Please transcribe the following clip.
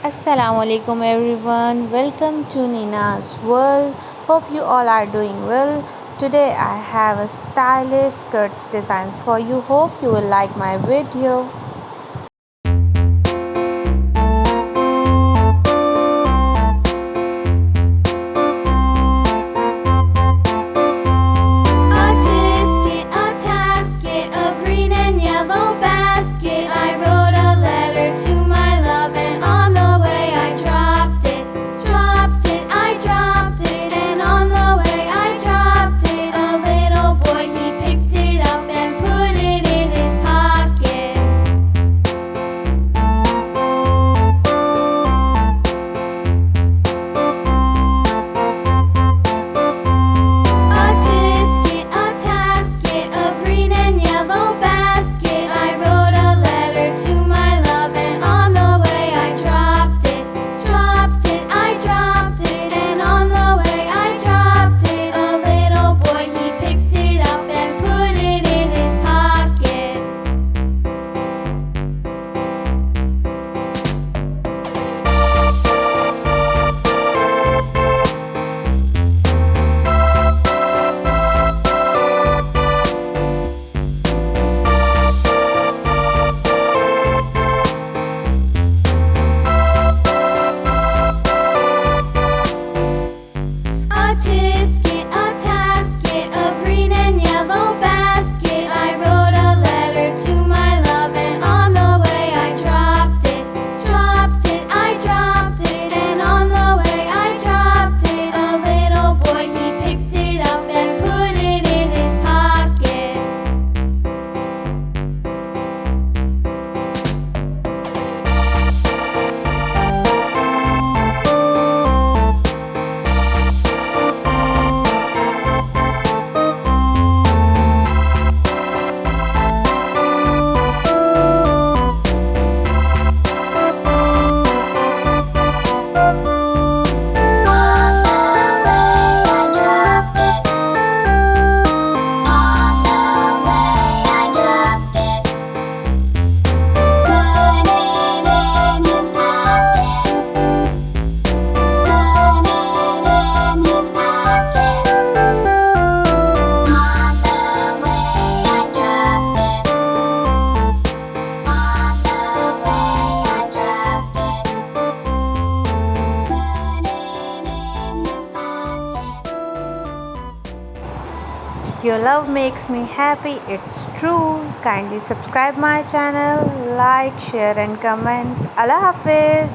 Assalamualaikum everyone. Welcome to Nina's World. Hope you all are doing well. Today I have a stylish skirts designs for you. Hope you will like my video. A tisket, a tasket, a green and yellow basket. I wrote a letter to my love, and on the way I dropped it, I dropped it, and on the way I dropped it. A little boy, he picked it up and put it in his pocket. A tisket, a tasket, a green and yellow basket. I wrote a letter to my love, and on the way I dropped it, I dropped it, and on the way I dropped it. A little boy, he picked it up and put it in his pocket. A tisket, a tasket, a green and yellow basket. I wrote a letter to my love, and on the way I dropped it, I dropped it, and on the way I dropped it. A little boy, he picked it up and put it in his pocket. Your love makes me happy. It's true. Kindly subscribe my channel, like, share and comment. Allah Hafiz.